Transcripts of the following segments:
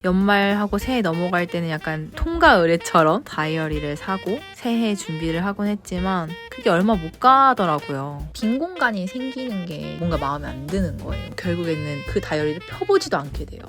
연말하고 새해 넘어갈 때는 약간 통과 의례처럼 다이어리를 사고 새해 준비를 하곤 했지만 그게 얼마 못 가더라고요. 빈 공간이 생기는 게 뭔가 마음에 안 드는 거예요. 결국에는 그 다이어리를 펴보지도 않게 돼요.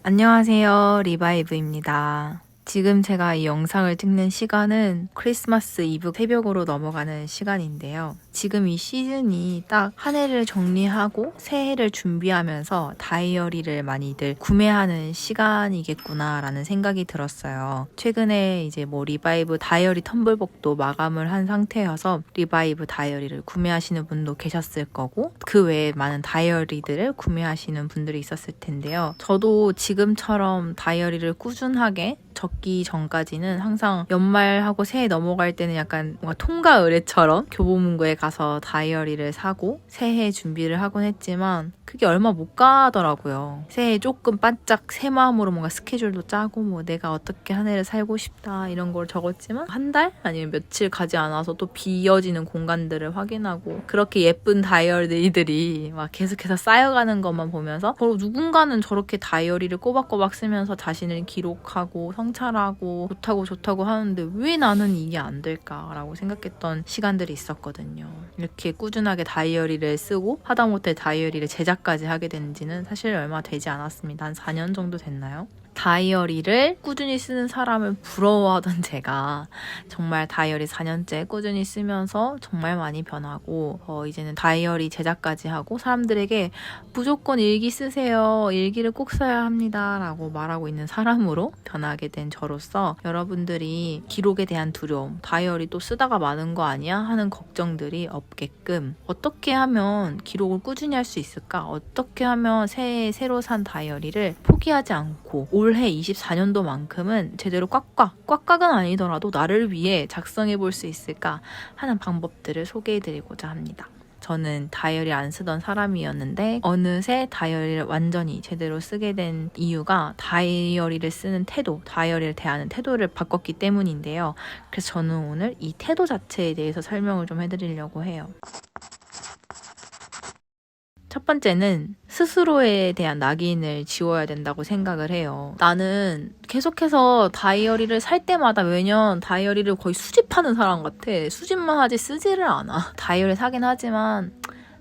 안녕하세요, 리바이브입니다. 지금 제가 이 영상을 찍는 시간은 크리스마스 이브 새벽으로 넘어가는 시간인데요. 지금 이 시즌이 딱 한 해를 정리하고 새해를 준비하면서 다이어리를 많이들 구매하는 시간이겠구나라는 생각이 들었어요. 최근에 이제 리바이브 다이어리 텀블벅도 마감을 한 상태여서 리바이브 다이어리를 구매하시는 분도 계셨을 거고 그 외에 많은 다이어리들을 구매하시는 분들이 있었을 텐데요. 저도 지금처럼 다이어리를 꾸준하게 적기 전까지는 항상 연말하고 새해 넘어갈 때는 약간 뭔가 통과 의례처럼 교보문고에 가서 다이어리를 사고 새해 준비를 하곤 했지만 그게 얼마 못 가더라고요. 새해 조금 반짝 새 마음으로 뭔가 스케줄도 짜고 내가 어떻게 한 해를 살고 싶다 이런 걸 적었지만 한 달 아니면 며칠 가지 않아서 또 비어지는 공간들을 확인하고 그렇게 예쁜 다이어리들이 막 계속해서 쌓여가는 것만 보면서 누군가는 저렇게 다이어리를 꼬박꼬박 쓰면서 자신을 기록하고 성찰하고 좋다고 하는데 왜 나는 이게 안 될까라고 생각했던 시간들이 있었거든요. 이렇게 꾸준하게 다이어리를 쓰고 하다못해 다이어리를 제작까지 하게 된 지는 사실 얼마 되지 않았습니다. 한 4년 정도 됐나요? 다이어리를 꾸준히 쓰는 사람을 부러워하던 제가 정말 다이어리 4년째 꾸준히 쓰면서 정말 많이 변하고 이제는 다이어리 제작까지 하고 사람들에게 무조건 일기 쓰세요. 일기를 꼭 써야 합니다. 라고 말하고 있는 사람으로 변하게 된 저로서 여러분들이 기록에 대한 두려움, 다이어리 또 쓰다가 마는 거 아니야? 하는 걱정들이 없게끔 어떻게 하면 기록을 꾸준히 할 수 있을까? 어떻게 하면 새해 새로 산 다이어리를 포기하지 않고 올해 24년도만큼은 제대로 꽉꽉은 아니더라도 나를 위해 작성해 볼 수 있을까 하는 방법들을 소개해 드리고자 합니다. 저는 다이어리 안 쓰던 사람이었는데 어느새 다이어리를 완전히 제대로 쓰게 된 이유가 다이어리를 쓰는 태도, 다이어리를 대하는 태도를 바꿨기 때문인데요. 그래서 저는 오늘 이 태도 자체에 대해서 설명을 좀 해드리려고 해요. 첫 번째는 스스로에 대한 낙인을 지워야 된다고 생각을 해요. 나는 계속해서 다이어리를 살 때마다 매년 다이어리를 거의 수집하는 사람 같아. 수집만 하지 쓰지를 않아. 다이어리 사긴 하지만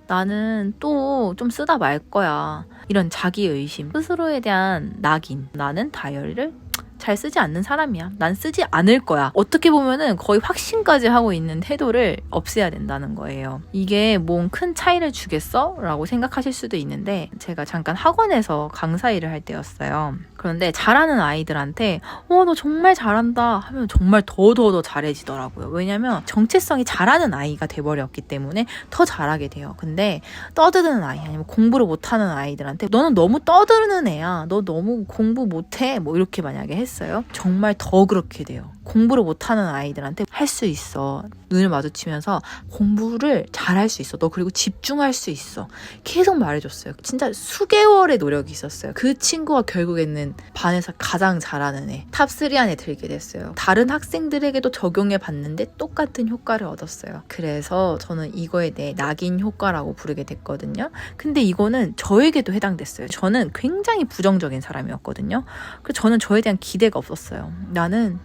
나는 또 좀 쓰다 말 거야. 이런 자기의심, 스스로에 대한 낙인. 나는 다이어리를 잘 쓰지 않는 사람이야. 난 쓰지 않을 거야. 어떻게 보면은 거의 확신까지 하고 있는 태도를 없애야 된다는 거예요. 이게 뭔 큰 차이를 주겠어? 라고 생각하실 수도 있는데 제가 잠깐 학원에서 강사 일을 할 때였어요. 그런데 잘하는 아이들한테 너 정말 잘한다 하면 정말 더 잘해지더라고요. 왜냐면 정체성이 잘하는 아이가 돼버렸기 때문에 더 잘하게 돼요. 근데 떠드는 아이 아니면 공부를 못하는 아이들한테 너는 너무 떠드는 애야. 너 너무 공부 못해. 이렇게 만약에 했어요. 정말 더 그렇게 돼요. 공부를 못하는 아이들한테 할 수 있어. 눈을 마주치면서 공부를 잘할 수 있어. 너 그리고 집중할 수 있어. 계속 말해줬어요. 진짜 수개월의 노력이 있었어요. 그 친구가 결국에는 반에서 가장 잘하는 애, 탑3 안에 들게 됐어요. 다른 학생들에게도 적용해 봤는데 똑같은 효과를 얻었어요. 그래서 저는 이거에 대해 낙인 효과라고 부르게 됐거든요. 근데 이거는 저에게도 해당됐어요. 저는 굉장히 부정적인 사람이었거든요. 그래서 저는 저에 대한 기대가 없었어요. 나는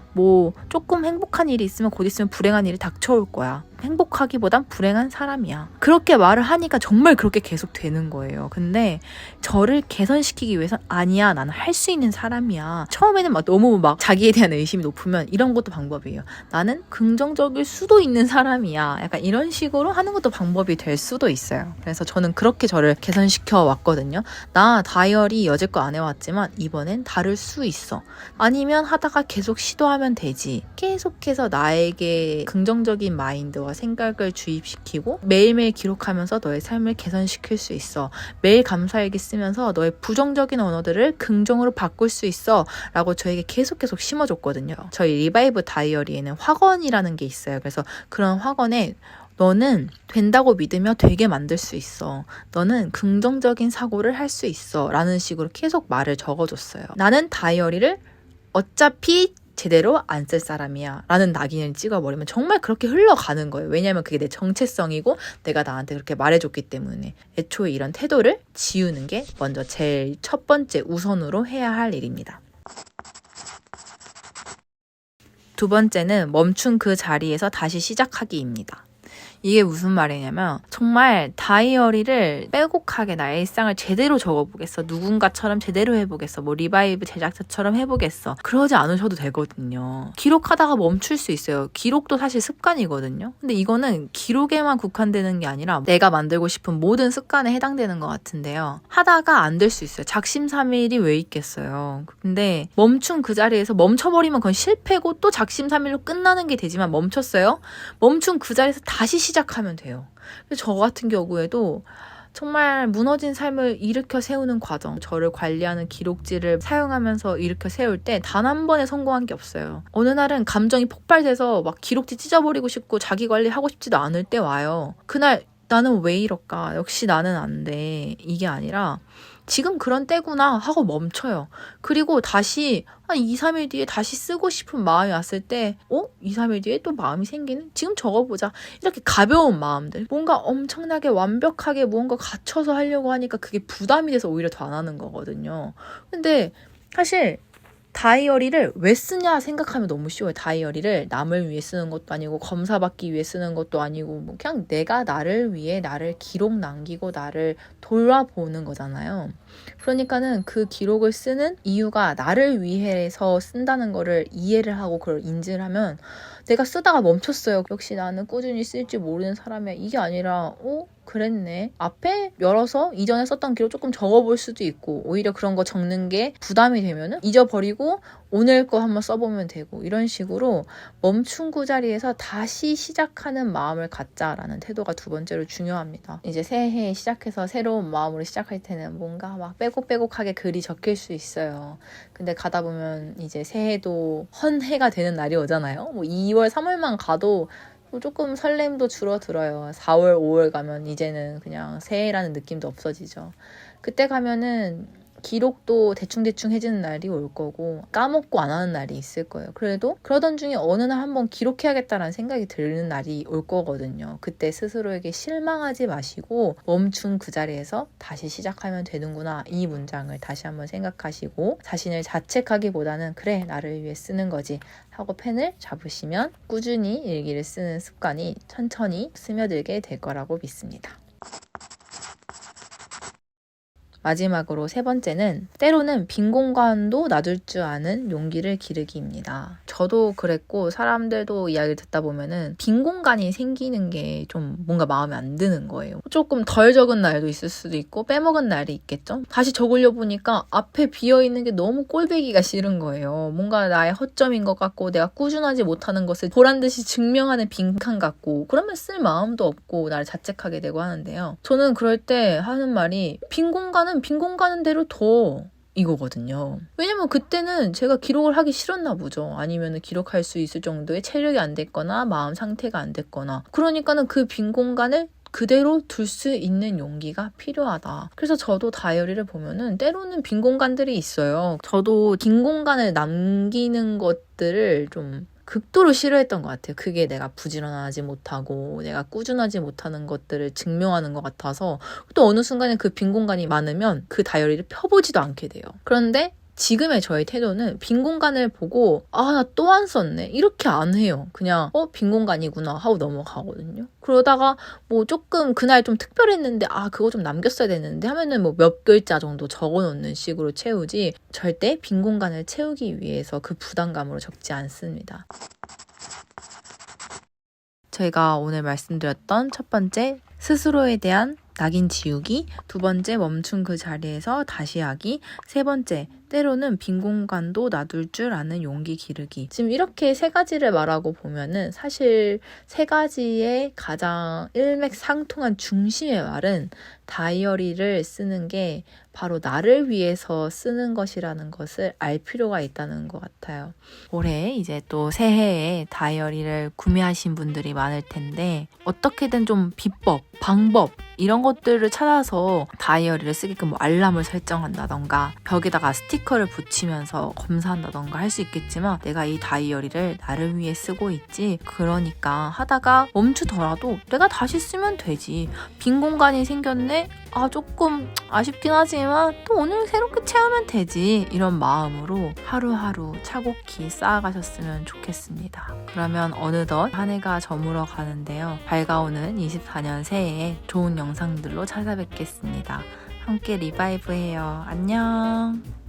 조금 행복한 일이 있으면 곧 있으면 불행한 일이 닥쳐올 거야. 행복하기보단 불행한 사람이야. 그렇게 말을 하니까 정말 그렇게 계속 되는 거예요. 근데 저를 개선시키기 위해선 아니야. 나는 할 수 있는 사람이야. 처음에는 너무 자기에 대한 의심이 높으면 이런 것도 방법이에요. 나는 긍정적일 수도 있는 사람이야. 약간 이런 식으로 하는 것도 방법이 될 수도 있어요. 그래서 저는 그렇게 저를 개선시켜 왔거든요. 나 다이어리 여지껏 안 해왔지만 이번엔 다를 수 있어. 아니면 하다가 계속 시도하면 되지. 계속해서 나에게 긍정적인 마인드와 생각을 주입시키고 매일매일 기록하면서 너의 삶을 개선시킬 수 있어. 매일 감사일기 쓰면서 너의 부정적인 언어들을 긍정으로 바꿀 수 있어 라고 저에게 계속 심어줬거든요. 저희 리바이브 다이어리에는 확언이라는 게 있어요. 그래서 그런 확언에 너는 된다고 믿으며 되게 만들 수 있어. 너는 긍정적인 사고를 할 수 있어 라는 식으로 계속 말을 적어줬어요. 나는 다이어리를 어차피 제대로 안 쓸 사람이야 라는 낙인을 찍어버리면 정말 그렇게 흘러가는 거예요. 왜냐하면 그게 내 정체성이고 내가 나한테 그렇게 말해줬기 때문에. 애초에 이런 태도를 지우는 게 먼저 제일 첫 번째 우선으로 해야 할 일입니다. 두 번째는 멈춘 그 자리에서 다시 시작하기입니다. 이게 무슨 말이냐면 정말 다이어리를 빼곡하게 나의 일상을 제대로 적어보겠어. 누군가처럼 제대로 해보겠어. 뭐 리바이브 제작자처럼 해보겠어. 그러지 않으셔도 되거든요. 기록하다가 멈출 수 있어요. 기록도 사실 습관이거든요. 근데 이거는 기록에만 국한되는 게 아니라 내가 만들고 싶은 모든 습관에 해당되는 것 같은데요. 하다가 안 될 수 있어요. 작심삼일이 왜 있겠어요. 근데 멈춘 그 자리에서 멈춰버리면 그건 실패고 또 작심삼일로 끝나는 게 되지만 멈췄어요. 멈춘 그 자리에서 다시 시작하면 돼요. 저 같은 경우에도 정말 무너진 삶을 일으켜 세우는 과정, 저를 관리하는 기록지를 사용하면서 일으켜 세울 때 단 한 번에 성공한 게 없어요. 어느 날은 감정이 폭발돼서 막 기록지 찢어버리고 싶고 자기 관리하고 싶지도 않을 때 와요. 그날 나는 왜 이럴까? 역시 나는 안 돼. 이게 아니라 지금 그런 때구나 하고 멈춰요. 그리고 다시 한 2, 3일 뒤에 다시 쓰고 싶은 마음이 왔을 때 2, 3일 뒤에 또 마음이 생기는? 지금 적어보자. 이렇게 가벼운 마음들. 뭔가 엄청나게 완벽하게 무언가 갖춰서 하려고 하니까 그게 부담이 돼서 오히려 더 안 하는 거거든요. 근데 사실 다이어리를 왜 쓰냐 생각하면 너무 쉬워요. 다이어리를 남을 위해 쓰는 것도 아니고 검사받기 위해 쓰는 것도 아니고 뭐 그냥 내가 나를 위해 나를 기록 남기고 나를 돌아보는 거잖아요. 그러니까는 그 기록을 쓰는 이유가 나를 위해서 쓴다는 거를 이해를 하고 그걸 인지를 하면 내가 쓰다가 멈췄어요. 역시 나는 꾸준히 쓸 줄 모르는 사람이야. 이게 아니라 그랬네. 앞에 열어서 이전에 썼던 기록 조금 적어볼 수도 있고 오히려 그런 거 적는 게 부담이 되면은 잊어버리고 오늘 거 한번 써보면 되고 이런 식으로 멈춘 그 자리에서 다시 시작하는 마음을 갖자라는 태도가 두 번째로 중요합니다. 이제 새해 시작해서 새로운 마음으로 시작할 때는 뭔가 막 빼곡빼곡하게 글이 적힐 수 있어요. 근데 가다 보면 이제 새해도 헌해가 되는 날이 오잖아요. 뭐 2월, 3월만 가도 조금 설렘도 줄어들어요. 4월, 5월 가면 이제는 그냥 새해라는 느낌도 없어지죠. 그때 가면은 기록도 대충대충 해지는 날이 올 거고 까먹고 안 하는 날이 있을 거예요. 그래도 그러던 중에 어느 날 한번 기록해야겠다라는 생각이 드는 날이 올 거거든요. 그때 스스로에게 실망하지 마시고 멈춘 그 자리에서 다시 시작하면 되는구나. 이 문장을 다시 한번 생각하시고 자신을 자책하기보다는 그래 나를 위해 쓰는 거지 하고 펜을 잡으시면 꾸준히 일기를 쓰는 습관이 천천히 스며들게 될 거라고 믿습니다. 마지막으로 세 번째는 때로는 빈 공간도 놔둘 줄 아는 용기를 기르기입니다. 저도 그랬고 사람들도 이야기를 듣다 보면은 빈 공간이 생기는 게 좀 뭔가 마음에 안 드는 거예요. 조금 덜 적은 날도 있을 수도 있고 빼먹은 날이 있겠죠? 다시 적으려 보니까 앞에 비어있는 게 너무 꼴배기가 싫은 거예요. 뭔가 나의 허점인 것 같고 내가 꾸준하지 못하는 것을 보란듯이 증명하는 빈칸 같고 그러면 쓸 마음도 없고 나를 자책하게 되고 하는데요. 저는 그럴 때 하는 말이 빈 공간은 대로 둬 이거거든요. 왜냐면 그때는 제가 기록을 하기 싫었나 보죠. 아니면 기록할 수 있을 정도의 체력이 안 됐거나 마음 상태가 안 됐거나 그러니까는 그 빈 공간을 그대로 둘 수 있는 용기가 필요하다. 그래서 저도 다이어리를 보면은 때로는 빈 공간들이 있어요. 저도 빈 공간을 남기는 것들을 좀 극도로 싫어했던 것 같아요. 그게 내가 부지런하지 못하고 내가 꾸준하지 못하는 것들을 증명하는 것 같아서 또 어느 순간에 그 빈 공간이 많으면 그 다이어리를 펴보지도 않게 돼요. 그런데 지금의 저의 태도는 빈 공간을 보고 나 또 안 썼네 이렇게 안 해요. 그냥 빈 공간이구나 하고 넘어가거든요. 그러다가 뭐 조금 그날 좀 특별했는데 그거 좀 남겼어야 됐는데 하면은 뭐 몇 글자 정도 적어놓는 식으로 채우지 절대 빈 공간을 채우기 위해서 그 부담감으로 적지 않습니다. 저희가 오늘 말씀드렸던 첫 번째 스스로에 대한 낙인 지우기, 두 번째 멈춘 그 자리에서 다시 하기, 세 번째 때로는 빈 공간도 놔둘 줄 아는 용기 기르기. 지금 이렇게 세 가지를 말하고 보면은 사실 세 가지의 가장 일맥상통한 중심의 말은 다이어리를 쓰는 게 바로 나를 위해서 쓰는 것이라는 것을 알 필요가 있다는 것 같아요. 올해 이제 또 새해에 다이어리를 구매하신 분들이 많을 텐데 어떻게든 좀 비법, 방법 이런 것들을 찾아서 다이어리를 쓰게끔 뭐 알람을 설정한다던가 벽에다가 스티커를 붙이면서 검사한다던가 할 수 있겠지만 내가 이 다이어리를 나를 위해 쓰고 있지, 그러니까 하다가 멈추더라도 내가 다시 쓰면 되지. 빈 공간이 생겼네? 조금 아쉽긴 하지만 또 오늘 새롭게 채우면 되지. 이런 마음으로 하루하루 차곡히 쌓아가셨으면 좋겠습니다. 그러면 어느덧 한 해가 저물어 가는데요. 밝아오는 24년 새해에 좋은 영상들로 찾아뵙겠습니다. 함께 리바이브해요. 안녕.